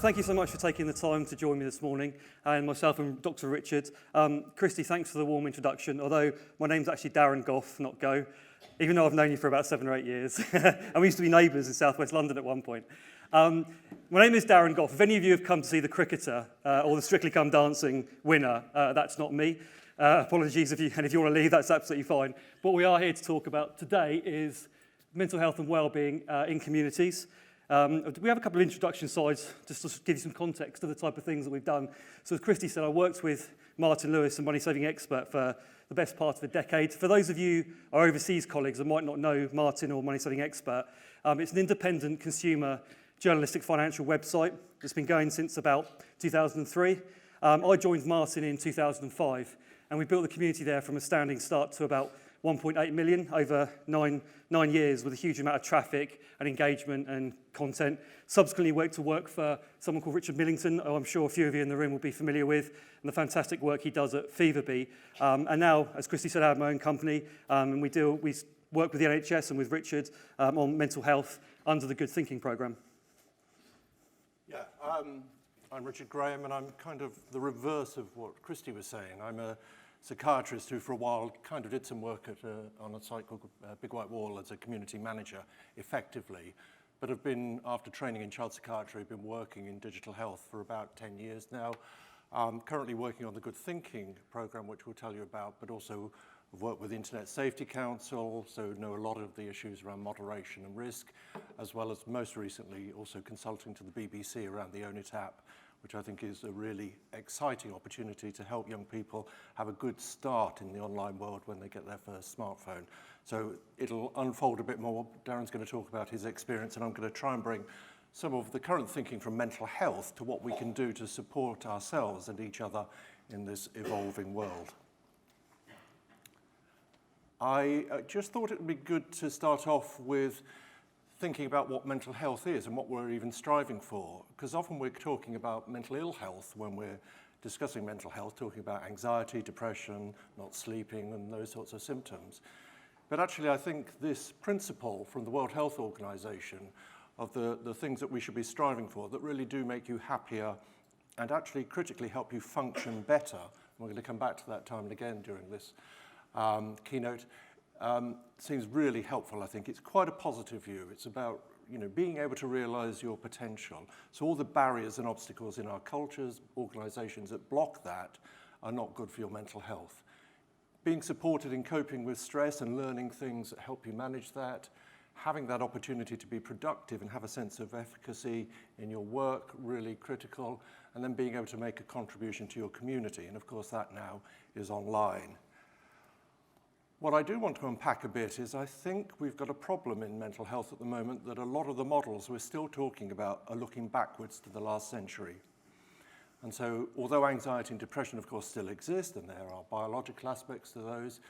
thank you so much for taking the time to join me this morning, and myself and Dr. Richard. Christy, thanks for the warm introduction, although my name's actually Darren Gough, not Go, even though I've known you for about 7 or 8 years. And we used to be neighbours in southwest London at one point. My name is Darren Gough. If any of you have come to see The Cricketer or the Strictly Come Dancing winner, that's not me. Apologies if you want to leave, that's absolutely fine. What we are here to talk about today is mental health and wellbeing in communities. We have a couple of introduction slides just to give you some context of the type of things that we've done. So as Christy said, I worked with Martin Lewis, a money saving expert, for the best part of a decade. For those of you, our overseas colleagues, that might not know Martin or Money Saving Expert, it's an independent consumer journalistic financial website. It's been going since about 2003. I joined Martin in 2005, and we built the community there from a standing start to about 1.8 million over nine years, with a huge amount of traffic and engagement and content. Subsequently went to work for someone called Richard Millington, who I'm sure a few of you in the room will be familiar with, and the fantastic work he does at Feverbee. And now, as Christy said, I have my own company, and we work with the NHS and with Richard on mental health under the Good Thinking programme. Yeah, I'm Richard Graham, and I'm kind of the reverse of what Christy was saying. I'm a psychiatrist who for a while kind of did some work on a site called Big White Wall as a community manager, effectively, but have been, after training in child psychiatry, been working in digital health for about 10 years now. Currently working on the Good Thinking programme, which we'll tell you about, but also I've worked with the Internet Safety Council, so know a lot of the issues around moderation and risk, as well as most recently also consulting to the BBC around the Own It app, which I think is a really exciting opportunity to help young people have a good start in the online world when they get their first smartphone. So it'll unfold a bit more. Darren's going to talk about his experience, and I'm going to try and bring some of the current thinking from mental health to what we can do to support ourselves and each other in this evolving world. I just thought it would be good to start off with thinking about what mental health is and what we're even striving for, because often we're talking about mental ill health when we're discussing mental health, talking about anxiety, depression, not sleeping, and those sorts of symptoms. But actually, I think this principle from the World Health Organization of the things that we should be striving for that really do make you happier and actually critically help you function better, and we're going to come back to that time and again during this keynote, seems really helpful, I think. It's quite a positive view. It's about, being able to realize your potential. So all the barriers and obstacles in our cultures, organizations that block that are not good for your mental health. Being supported in coping with stress and learning things that help you manage that, having that opportunity to be productive and have a sense of efficacy in your work, really critical, and then being able to make a contribution to your community. And of course that now is online. What I do want to unpack a bit is I think we've got a problem in mental health at the moment that a lot of the models we're still talking about are looking backwards to the last century. And so, although anxiety and depression, of course, still exist, and there are biological aspects to those,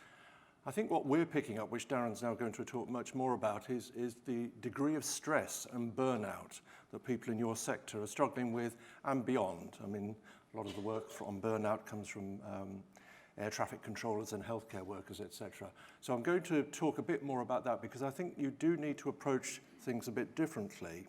I think what we're picking up, which Darren's now going to talk much more about, is the degree of stress and burnout that people in your sector are struggling with and beyond. I mean, a lot of the work on burnout comes from air traffic controllers and healthcare workers, etc. So I'm going to talk a bit more about that because I think you do need to approach things a bit differently.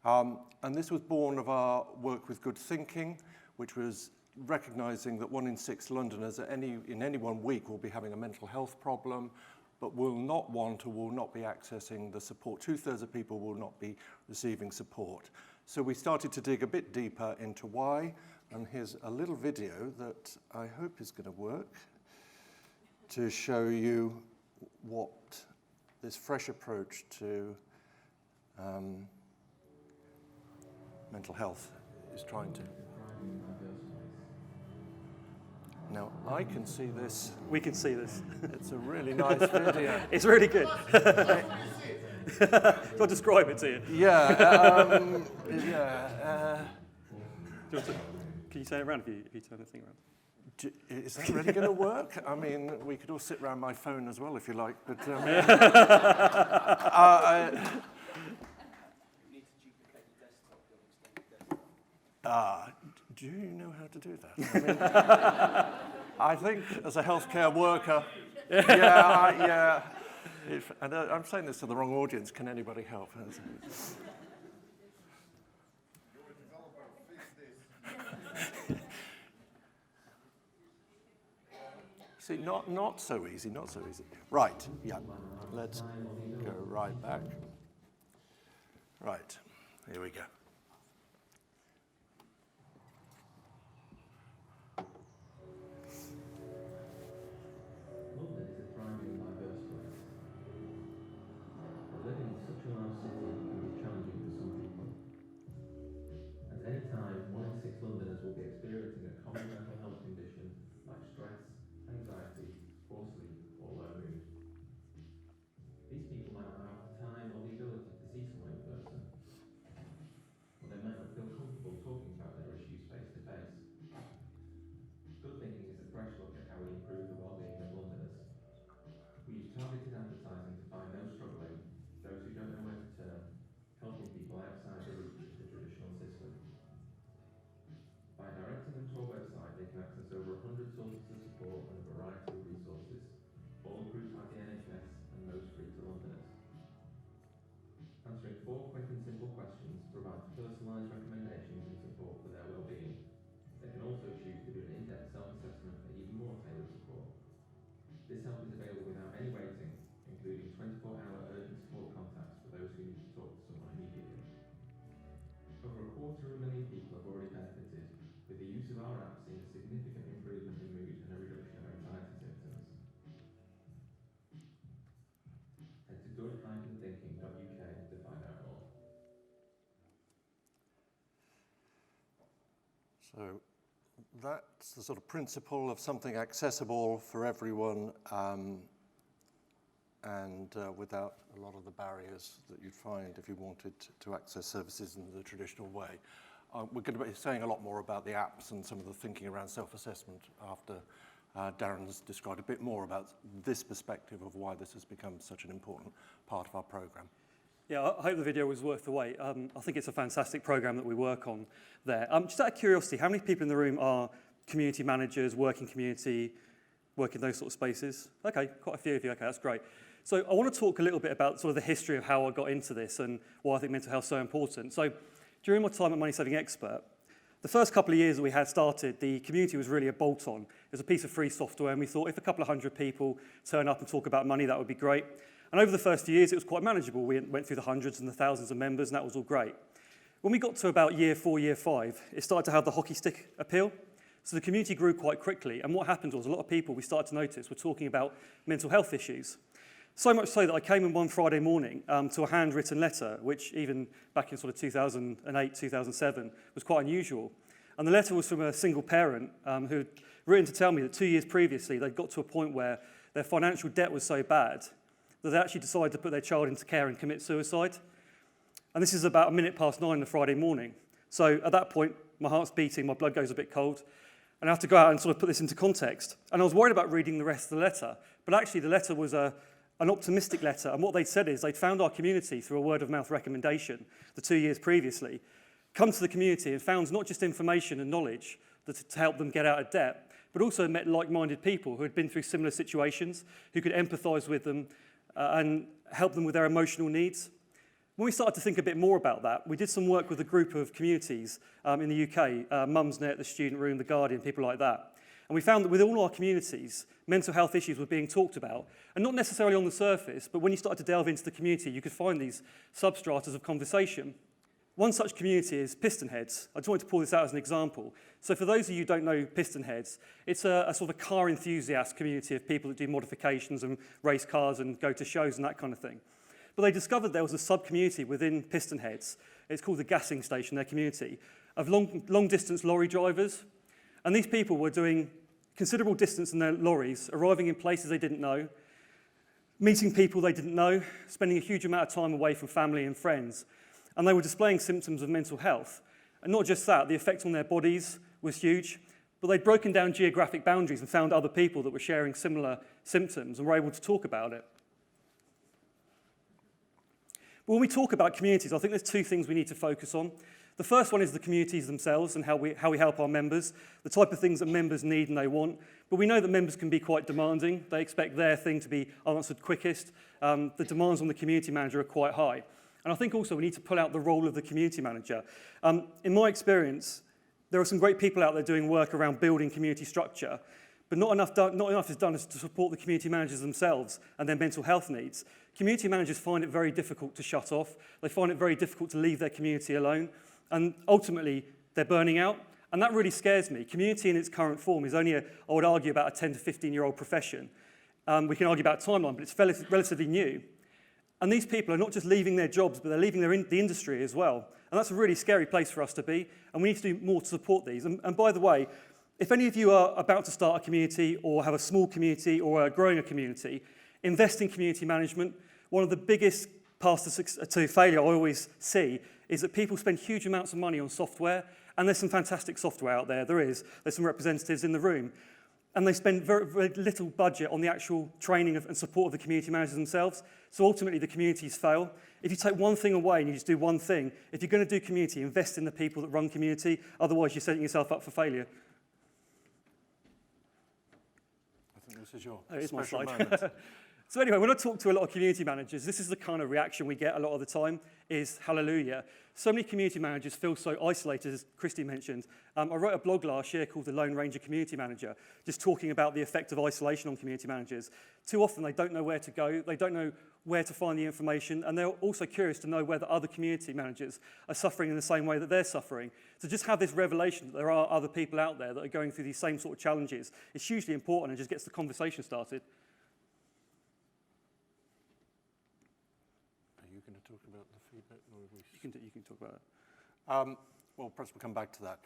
And this was born of our work with Good Thinking, which was recognizing that 1 in 6 Londoners in any 1 week will be having a mental health problem, but will not want or will not be accessing the support. 2/3 of people will not be receiving support. So we started to dig a bit deeper into why. And here's a little video that I hope is going to work to show you what this fresh approach to mental health is trying to. Now, I can see this. We can see this. It's a really nice video. It's really good. I'll describe it to you. Yeah. Can you turn it around if you turn the thing around? Is that really going to work? I mean, we could all sit around my phone as well if you like, but You need to duplicate your desktop. do you know how to do that? I think as a healthcare worker, and I'm saying this to the wrong audience. Can anybody help? See, not so easy, not so easy. Right, yeah, let's go right back. Right, here we go. London is a thriving and diverse place. But living in such a large city can be challenging for some people. At any time, 1 in 6 Londoners will be experiencing a common mental health condition like stress, anxiety, poor sleep, or low mood. These people might not have the time or the ability to see someone in person, or they might not feel comfortable talking about their issues face to face. Good Thinking is a fresh look at how we improve the well-being of Londoners. We use targeted advertising to find those struggling, those who don't know where to turn, helping people outside the reach of the traditional system. By directing them to our website, they can access over 100 sources of support and a variety of resources, all approved by the NHS and most free to Londoners. Answering 4 quick and simple questions provides personalised recommendations and support for their well-being. They can also choose to do an in-depth self-assessment for even more tailored support. This help is available without any waiting, including 24-hour urgent support contacts for those who need to talk to someone immediately. Over 250,000 people have already benefited, with the use of our app seeing a significant improvement in mood and a reduction of anxiety symptoms. Head to good-thinking.uk to find out more. So that's the sort of principle of something accessible for everyone and without a lot of the barriers that you'd find if you wanted to access services in the traditional way. We're going to be saying a lot more about the apps and some of the thinking around self-assessment after Darren's described a bit more about this perspective of why this has become such an important part of our programme. Yeah, I hope the video was worth the wait. I think it's a fantastic programme that we work on there. Just out of curiosity, how many people in the room are community managers, working community, work in those sort of spaces? Okay, quite a few of you. Okay, that's great. So I want to talk a little bit about sort of the history of how I got into this and why I think mental health is so important. So during my time at Money Saving Expert, the first couple of years that we had started, the community was really a bolt-on. It was a piece of free software, and we thought if a couple of hundred people turn up and talk about money, that would be great. And over the first few years, it was quite manageable. We went through the hundreds and the thousands of members, and that was all great. When we got to about year 4, year 5, it started to have the hockey stick appeal. So the community grew quite quickly, and what happened was a lot of people we started to notice were talking about mental health issues. So much so that I came in one Friday morning to a handwritten letter, which even back in sort of 2008, 2007, was quite unusual. And the letter was from a single parent who'd written to tell me that 2 years previously, they'd got to a point where their financial debt was so bad that they actually decided to put their child into care and commit suicide. And this is about 9:01 on the Friday morning. So at that point, my heart's beating, my blood goes a bit cold, and I have to go out and sort of put this into context. And I was worried about reading the rest of the letter, but actually the letter was an optimistic letter, and what they'd said is they'd found our community through a word-of-mouth recommendation the 2 years previously, come to the community and found not just information and knowledge to help them get out of debt, but also met like-minded people who had been through similar situations, who could empathise with them and help them with their emotional needs. When we started to think a bit more about that, we did some work with a group of communities in the UK, Mumsnet, the Student Room, the Guardian, people like that. And we found that with all our communities, mental health issues were being talked about, and not necessarily on the surface, but when you started to delve into the community, you could find these substratas of conversation. One such community is Piston Heads. I just wanted to pull this out as an example. So for those of you who don't know Piston Heads, it's a sort of a car enthusiast community of people that do modifications and race cars and go to shows and that kind of thing. But they discovered there was a sub-community within Piston Heads, it's called the gassing station, their community, of long-distance lorry drivers. And these people were doing considerable distance in their lorries, arriving in places they didn't know, meeting people they didn't know, spending a huge amount of time away from family and friends. And they were displaying symptoms of mental health. And not just that, the effect on their bodies was huge, but they'd broken down geographic boundaries and found other people that were sharing similar symptoms and were able to talk about it. But when we talk about communities, I think there's 2 things we need to focus on. The first one is the communities themselves and how we help our members, the type of things that members need and they want. But we know that members can be quite demanding. They expect their thing to be answered quickest. The demands on the community manager are quite high. And I think also we need to pull out the role of the community manager. In my experience, there are some great people out there doing work around building community structure, But not enough is done to support the community managers themselves and their mental health needs. Community managers find it very difficult to shut off. They find it very difficult to leave their community alone. And ultimately, they're burning out. And that really scares me. Community in its current form is only, I would argue, about a 10 to 15-year-old profession. We can argue about timeline, but it's relatively new. And these people are not just leaving their jobs, but they're leaving the industry as well. And that's a really scary place for us to be. And we need to do more to support these. And by the way, if any of you are about to start a community or have a small community or are growing a community, invest in community management. One of the biggest paths to failure I always see is that people spend huge amounts of money on software, and there's some fantastic software out there. There's some representatives in the room. And they spend very, very little budget on the actual training and support of the community managers themselves. So ultimately, the communities fail. If you take one thing away and you just do one thing, if you're going to do community, invest in the people that run community. Otherwise, you're setting yourself up for failure. I think this is your my special slide. moment. So anyway, when I talk to a lot of community managers, this is the kind of reaction we get a lot of the time, is hallelujah. So many community managers feel so isolated, as Christy mentioned. I wrote a blog last year called The Lone Ranger Community Manager, just talking about the effect of isolation on community managers. Too often they don't know where to go, they don't know where to find the information, and they're also curious to know whether other community managers are suffering in the same way that they're suffering. So just have this revelation that there are other people out there that are going through these same sort of challenges. It's hugely important and just gets the conversation started. Are you going to talk about the feedback? Or You can talk about it. Well, perhaps we'll come back to that.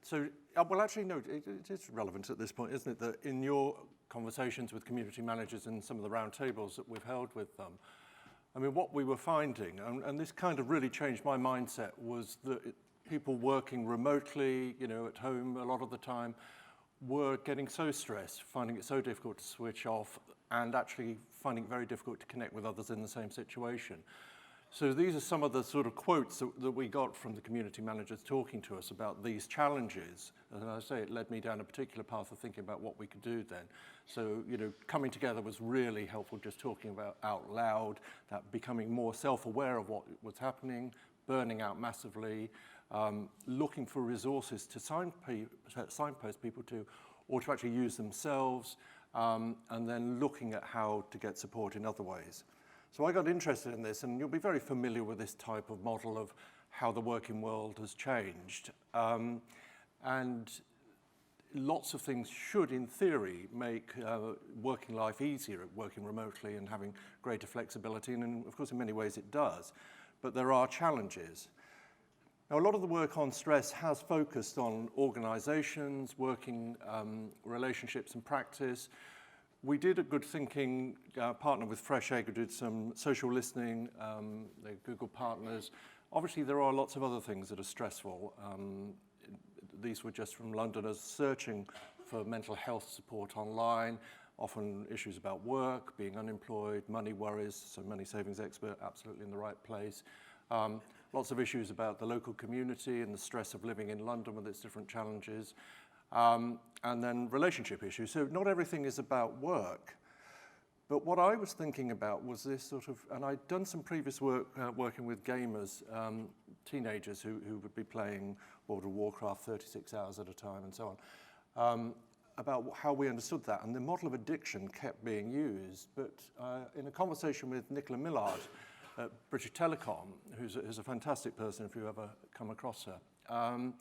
So, well, actually, no, it is relevant at this point, isn't it, that in your conversations with community managers and some of the roundtables that we've held with them, I mean, what we were finding, and this kind of really changed my mindset, was that people working remotely, you know, at home a lot of the time, were getting so stressed, finding it so difficult to switch off, and actually finding it very difficult to connect with others in the same situation. So these are some of the sort of quotes that we got from the community managers talking to us about these challenges. And as I say, it led me down a particular path of thinking about what we could do then. So, you know, coming together was really helpful, just talking about out loud, that becoming more self-aware of what was happening, burning out massively, looking for resources to signpost people to, or to actually use themselves, and then looking at how to get support in other ways. So I got interested in this, and you'll be very familiar with this type of model of how the working world has changed. And lots of things should, in theory, make working life easier, working remotely and having greater flexibility, and of course in many ways it does. But there are challenges. Now, a lot of the work on stress has focused on organizations, working relationships and practice. We did a good thinking partner with Fresh Egg, who did some social listening, they're Google partners. Obviously, there are lots of other things that are stressful. These were just from Londoners searching for mental health support online, often issues about work, being unemployed, money worries, so money savings expert, absolutely in the right place. Lots of issues about the local community and the stress of living in London with its different challenges. And then relationship issues. So not everything is about work. But what I was thinking about was this sort of, and I'd done some previous work working with gamers, teenagers who would be playing World of Warcraft 36 hours at a time and so on, about how we understood that. And the model of addiction kept being used. But in a conversation with Nicola Millard at British Telecom, who's a fantastic person if you ever come across her,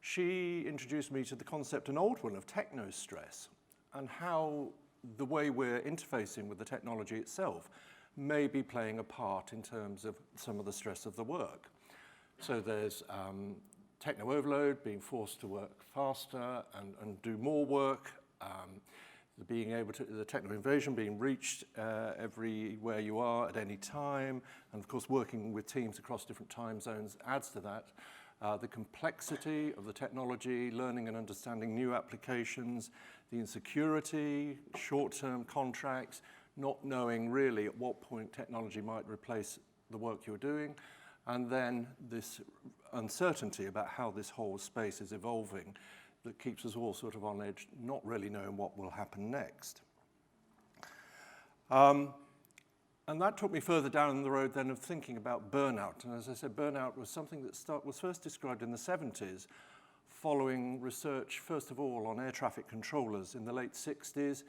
she introduced me to the concept, an old one, of technostress, and how the way we're interfacing with the technology itself may be playing a part in terms of some of the stress of the work. So there's techno overload, being forced to work faster and do more work, being able to, the techno invasion, being reached everywhere you are at any time, and of course working with teams across different time zones adds to that. The complexity of the technology, learning and understanding new applications, the insecurity, short-term contracts, not knowing really at what point technology might replace the work you're doing, and then this uncertainty about how this whole space is evolving that keeps us all sort of on edge, not really knowing what will happen next. And that took me further down the road then of thinking about burnout. And as I said, burnout was something that was first described in the 70s following research, first of all, on air traffic controllers in the late 60s,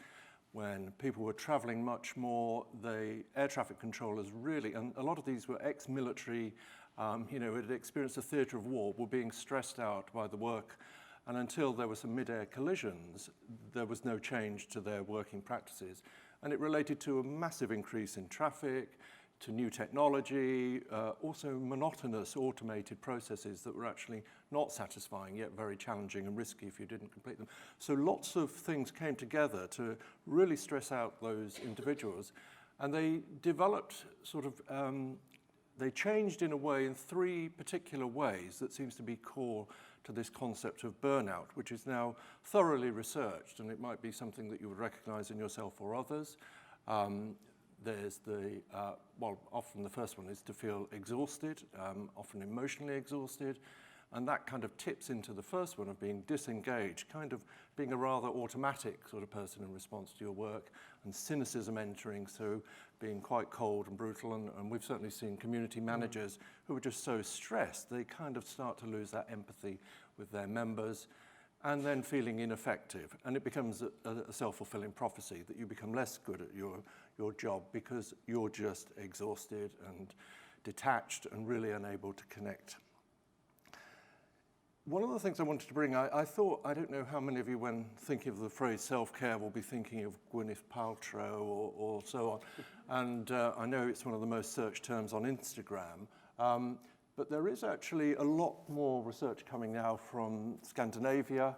when people were traveling much more. The air traffic controllers really, and a lot of these were ex-military, who had experienced a theatre of war, were being stressed out by the work. And until there were some mid-air collisions, there was no change to their working practices. And it related to a massive increase in traffic, to new technology, also monotonous automated processes that were actually not satisfying, yet very challenging and risky if you didn't complete them. So lots of things came together to really stress out those individuals. And they developed they changed in a way in 3 particular ways that seems to be core to this concept of burnout, which is now thoroughly researched, and it might be something that you would recognize in yourself or others. There's often the first one is to feel exhausted, often emotionally exhausted, and that kind of tips into the first one of being disengaged, kind of being a rather automatic sort of person in response to your work, and cynicism entering, so being quite cold and brutal, and we've certainly seen community managers who are just so stressed, they kind of start to lose that empathy with their members, and then feeling ineffective. And it becomes a self-fulfilling prophecy that you become less good at your job because you're just exhausted and detached and really unable to connect. One of the things I wanted to bring, I thought, I don't know how many of you, when thinking of the phrase self-care, will be thinking of Gwyneth Paltrow or so on. And I know it's one of the most searched terms on Instagram. But there is actually a lot more research coming now from Scandinavia.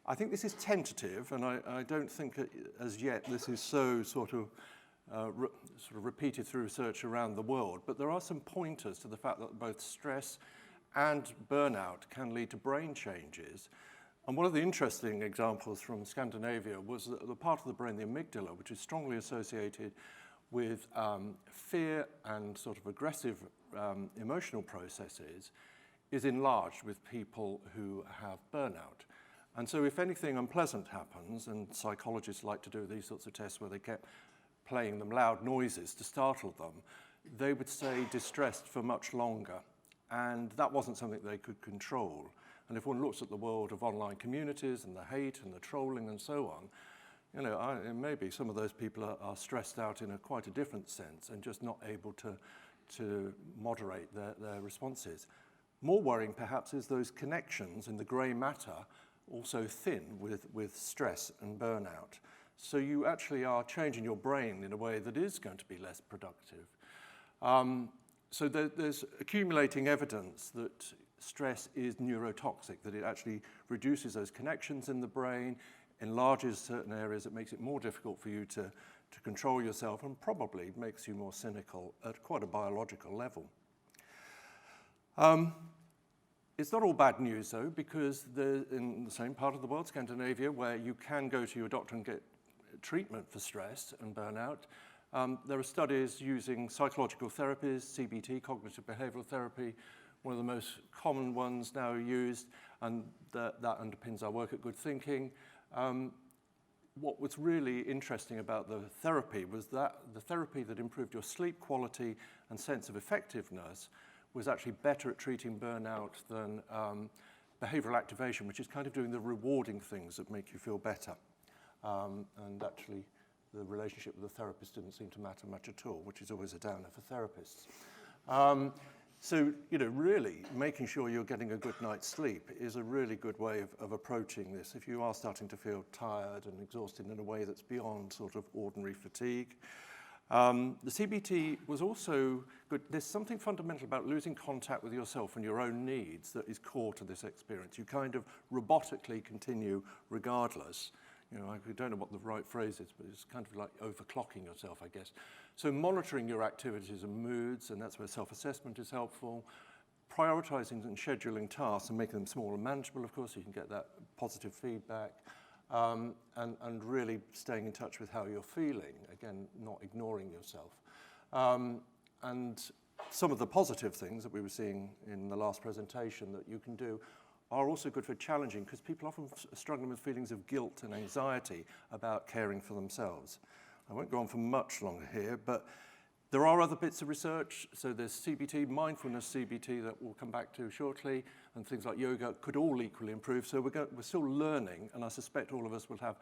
I think this is tentative, and I don't think as yet this is so sort of repeated through research around the world. But there are some pointers to the fact that both stress and burnout can lead to brain changes. And one of the interesting examples from Scandinavia was that the part of the brain, the amygdala, which is strongly associated with fear and sort of aggressive emotional processes, is enlarged with people who have burnout. And so if anything unpleasant happens, and psychologists like to do these sorts of tests where they kept playing them loud noises to startle them, they would stay distressed for much longer. And that wasn't something they could control. And if one looks at the world of online communities and the hate and the trolling and so on, maybe some of those people are stressed out in quite a different sense and just not able to moderate their responses. More worrying, perhaps, is those connections in the grey matter also thin with stress and burnout. So you actually are changing your brain in a way that is going to be less productive. So there's accumulating evidence that stress is neurotoxic, that it actually reduces those connections in the brain, enlarges certain areas, it makes it more difficult for you to control yourself, and probably makes you more cynical at quite a biological level. It's not all bad news, though, because in the same part of the world, Scandinavia, where you can go to your doctor and get treatment for stress and burnout, there are studies using psychological therapies, CBT, cognitive behavioral therapy, one of the most common ones now used, and that underpins our work at Good Thinking. What was really interesting about the therapy was that the therapy that improved your sleep quality and sense of effectiveness was actually better at treating burnout than behavioral activation, which is kind of doing the rewarding things that make you feel better. And actually, the relationship with the therapist didn't seem to matter much at all, which is always a downer for therapists. So, really making sure you're getting a good night's sleep is a really good way of approaching this if you are starting to feel tired and exhausted in a way that's beyond sort of ordinary fatigue. The CBT was also good. There's something fundamental about losing contact with yourself and your own needs that is core to this experience. You kind of robotically continue regardless. I don't know what the right phrase is, but it's kind of like overclocking yourself, I guess. So monitoring your activities and moods, and that's where self-assessment is helpful. Prioritizing and scheduling tasks and making them small and manageable, of course, so you can get that positive feedback. And really staying in touch with how you're feeling, again, not ignoring yourself. And some of the positive things that we were seeing in the last presentation that you can do are also good for challenging, because people often struggle with feelings of guilt and anxiety about caring for themselves. I won't go on for much longer here, but There are other bits of research, so there's CBT, mindfulness CBT that we'll come back to shortly, and things like yoga could all equally improve. So we're still learning, and I suspect all of us will have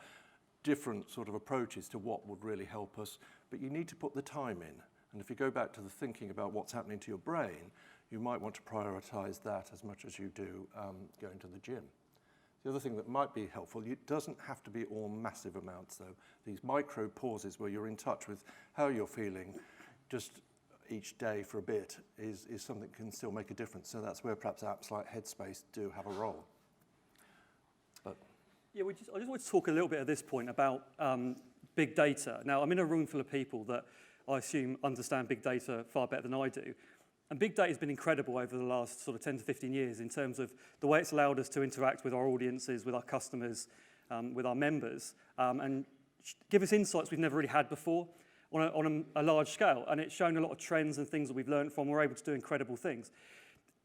different sort of approaches to what would really help us, but you need to put the time in. And if you go back to the thinking about what's happening to your brain, you might want to prioritize that as much as you do going to the gym. The other thing that might be helpful, it doesn't have to be all massive amounts though. These micro pauses where you're in touch with how you're feeling just each day for a bit is something that can still make a difference. So that's where perhaps apps like Headspace do have a role. Yeah, I just want to talk a little bit at this point about big data. Now, I'm in a room full of people that I assume understand big data far better than I do. And big data has been incredible over the last sort of 10 to 15 years in terms of the way it's allowed us to interact with our audiences, with our customers, with our members, and give us insights we've never really had before on a large scale. And it's shown a lot of trends and things that we've learned from. We're able to do incredible things.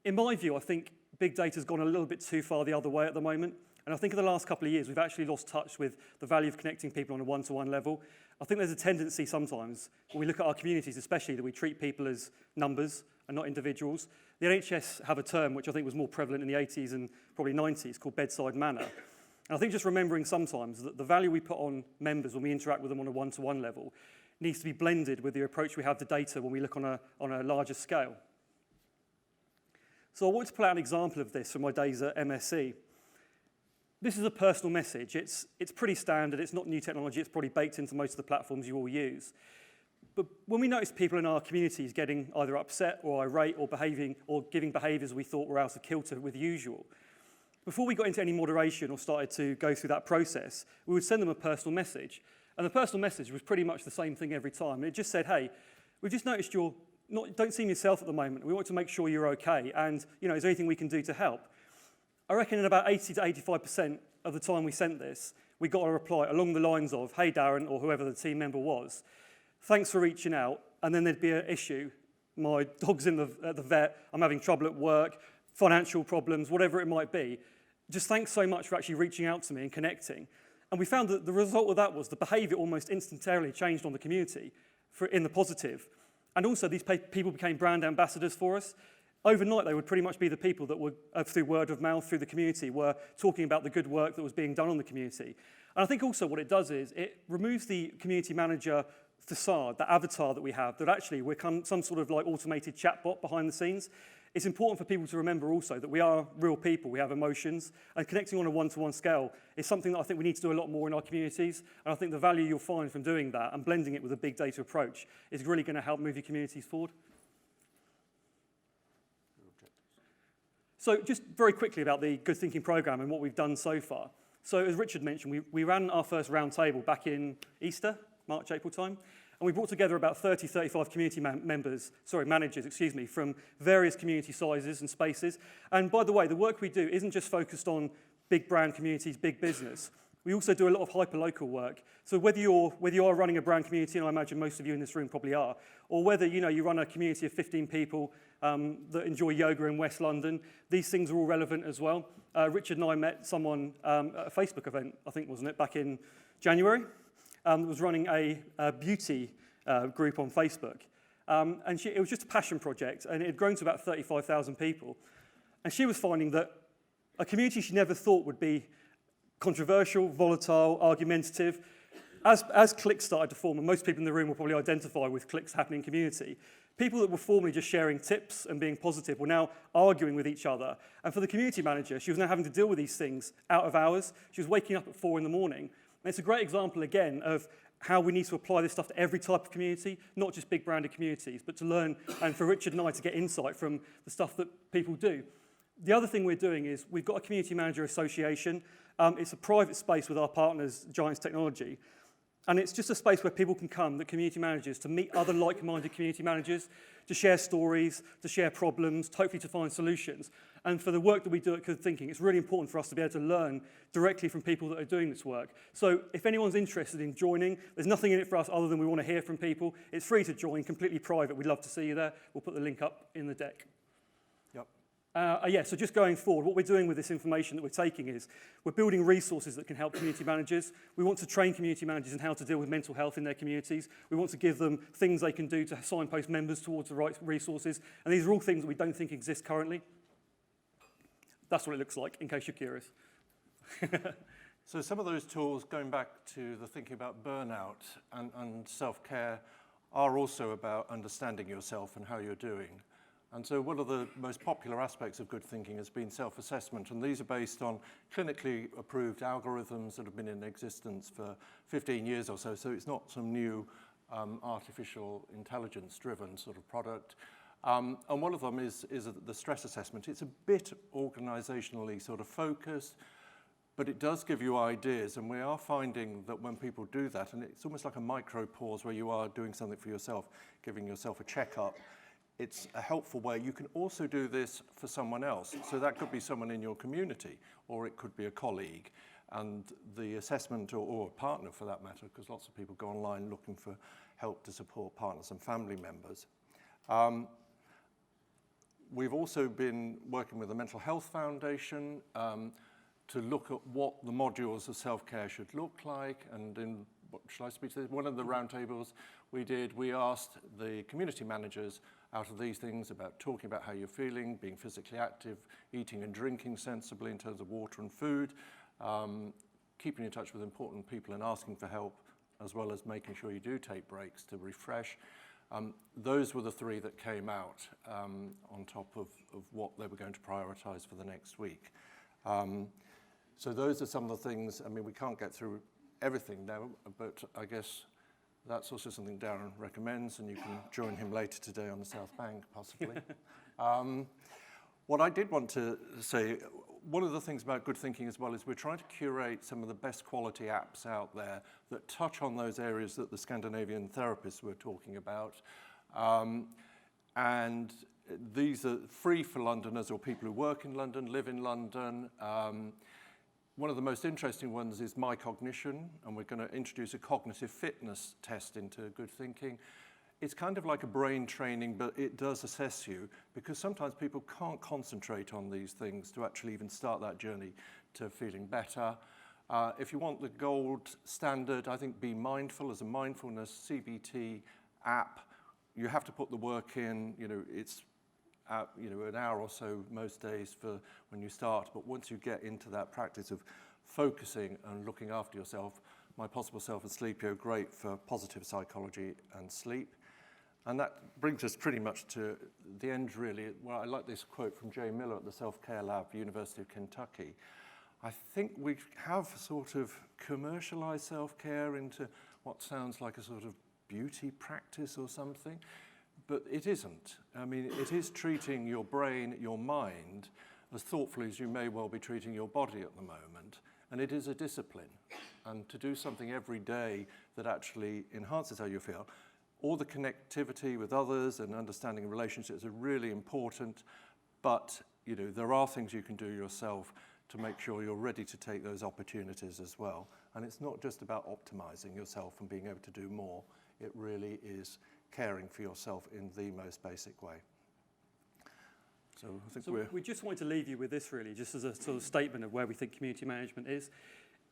In my view, I think big data has gone a little bit too far the other way at the moment. And I think in the last couple of years, we've actually lost touch with the value of connecting people on a one-to-one level. I think there's a tendency sometimes, when we look at our communities especially, that we treat people as numbers and not individuals. The NHS have a term which I think was more prevalent in the 80s and probably 90s called bedside manner. And I think just remembering sometimes that the value we put on members when we interact with them on a one-to-one level needs to be blended with the approach we have to data when we look on a larger scale. So I want to pull out an example of this from my days at MSc. This is a personal message. It's pretty standard. It's not new technology. It's probably baked into most of the platforms you all use. But when we notice people in our communities getting either upset or irate or behaving or giving behaviours we thought were out of kilter with usual, before we got into any moderation or started to go through that process, we would send them a personal message. And the personal message was pretty much the same thing every time. And it just said, hey, we've just noticed don't seem yourself at the moment. We want to make sure you're okay. And, is there anything we can do to help? I reckon in about 80 to 85% of the time we sent this, we got a reply along the lines of, hey, Darren, or whoever the team member was, thanks for reaching out. And then there'd be an issue. My dog's at the vet. I'm having trouble at work, financial problems, whatever it might be. Just thanks so much for actually reaching out to me and connecting. And we found that the result of that was the behaviour almost instantaneously changed on the community in the positive. And also these people became brand ambassadors for us. Overnight, they would pretty much be the people that were, through word of mouth, through the community, were talking about the good work that was being done on the community. And I think also what it does is it removes the community manager facade, that avatar that we have, that actually we're some sort of like automated chatbot behind the scenes. It's important for people to remember also that we are real people, we have emotions, and connecting on a one-to-one scale is something that I think we need to do a lot more in our communities, and I think the value you'll find from doing that and blending it with a big data approach is really going to help move your communities forward. So just very quickly about the Good Thinking programme and what we've done so far. So as Richard mentioned, we ran our first roundtable back in Easter, March, April time, and we brought together about 30, 35 community managers, from various community sizes and spaces. And by the way, the work we do isn't just focused on big brand communities, big business. We also do a lot of hyper-local work. So whether you are running a brand community, and I imagine most of you in this room probably are, or whether you run a community of 15 people that enjoy yoga in West London, these things are all relevant as well. Richard and I met someone at a Facebook event, I think, wasn't it, back in January, that was running a beauty group on Facebook. And it was just a passion project, and it had grown to about 35,000 people. And she was finding that a community she never thought would be controversial, volatile, argumentative. As cliques started to form, and most people in the room will probably identify with cliques happening in community, people that were formerly just sharing tips and being positive were now arguing with each other. And for the community manager, she was now having to deal with these things out of hours. She was waking up at 4 in the morning. And it's a great example, again, of how we need to apply this stuff to every type of community, not just big branded communities, but to learn, and for Richard and I to get insight from the stuff that people do. The other thing we're doing is we've got a community manager association. It's a private space with our partners, Giants Technology. And it's just a space where people can come, the community managers, to meet other like-minded community managers, to share stories, to share problems, hopefully to find solutions. And for the work that we do at Good Thinking, it's really important for us to be able to learn directly from people that are doing this work. So if anyone's interested in joining, there's nothing in it for us other than we want to hear from people. It's free to join, completely private. We'd love to see you there. We'll put the link up in the deck. Yep. So just going forward, what we're doing with this information that we're taking is we're building resources that can help community managers. We want to train community managers in how to deal with mental health in their communities. We want to give them things they can do to signpost members towards the right resources. And these are all things that we don't think exist currently. That's what it looks like, in case you're curious. So some of those tools, going back to the thinking about burnout and self-care, are also about understanding yourself and how you're doing. And so one of the most popular aspects of good thinking has been self-assessment, and these are based on clinically approved algorithms that have been in existence for 15 years or so, so it's not some new artificial intelligence-driven sort of product. And one of them is the stress assessment. It's a bit organisationally sort of focused, but it does give you ideas, and we are finding that when people do that, and it's almost like a micro pause where you are doing something for yourself, giving yourself a checkup, it's a helpful way. You can also do this for someone else. So that could be someone in your community, or it could be a colleague. And the assessment, or a partner for that matter, because lots of people go online looking for help to support partners and family members. We've also been working with the Mental Health Foundation to look at what the modules of self-care should look like. And in, what shall I speak to this? One of the roundtables we asked the community managers out of these things about talking about how you're feeling, being physically active, eating and drinking sensibly in terms of water and food, keeping in touch with important people and asking for help, as well as making sure you do take breaks to refresh. Those were the three that came out on top of what they were going to prioritise for the next week. So those are some of the things. I mean, we can't get through everything now, but I guess that's also something Darren recommends, and you can join him later today on the South Bank, possibly. What I did want to say, one of the things about good thinking as well is we're trying to curate some of the best quality apps out there that touch on those areas that the Scandinavian therapists were talking about. And these are free for Londoners or people who work in London, live in London. One of the most interesting ones is My Cognition, and we're going to introduce a cognitive fitness test into good thinking. It's kind of like a brain training, but it does assess you, because sometimes people can't concentrate on these things to actually even start that journey to feeling better. If you want the gold standard, I think Be Mindful as a mindfulness CBT app. You have to put the work in. It's an hour or so most days for when you start, but once you get into that practice of focusing and looking after yourself, My Possible Self and Sleepio, great for positive psychology and sleep. And that brings us pretty much to the end, really. Well, I like this quote from Jay Miller at the Self-Care Lab, University of Kentucky. I think we have sort of commercialized self-care into what sounds like a sort of beauty practice or something. But it isn't. I mean, it is treating your brain, your mind, as thoughtfully as you may well be treating your body at the moment. And it is a discipline. And to do something every day that actually enhances how you feel, all the connectivity with others and understanding relationships are really important. But, there are things you can do yourself to make sure you're ready to take those opportunities as well. And it's not just about optimizing yourself and being able to do more. It really is caring for yourself in the most basic way. So I think we just wanted to leave you with this, really, just as a sort of statement of where we think community management is.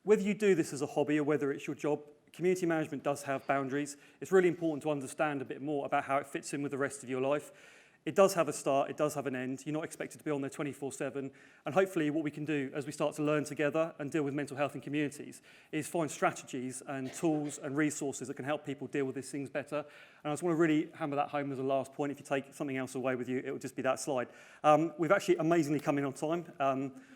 Whether you do this as a hobby or whether it's your job, community management does have boundaries. It's really important to understand a bit more about how it fits in with the rest of your life. It does have a start, it does have an end. You're not expected to be on there 24/7. And hopefully what we can do as we start to learn together and deal with mental health in communities is find strategies and tools and resources that can help people deal with these things better. And I just want to really hammer that home as a last point. If you take something else away with you, it will just be that slide. We've actually amazingly come in on time.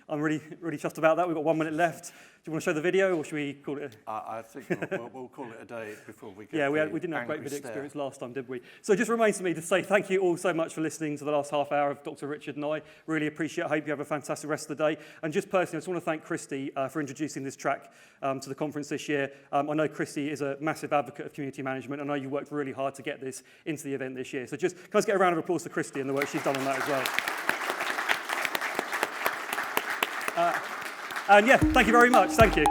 I'm really chuffed about that. We've got 1 minute left. Do you want to show the video, or should we call it? I think we'll call it a day before we get. Yeah, we didn't have great video experience last time, did we? So it just remains for me to say thank you all so much for listening to the last half hour of Dr. Richard and I. Really appreciate it. I hope you have a fantastic rest of the day. And just personally, I just want to thank Christy for introducing this track to the conference this year. I know Christy is a massive advocate of community management. I know you worked really hard to get this into the event this year. So just can I just get a round of applause to Christy and the work she's done on that as well. And yeah, thank you very much. Thank you.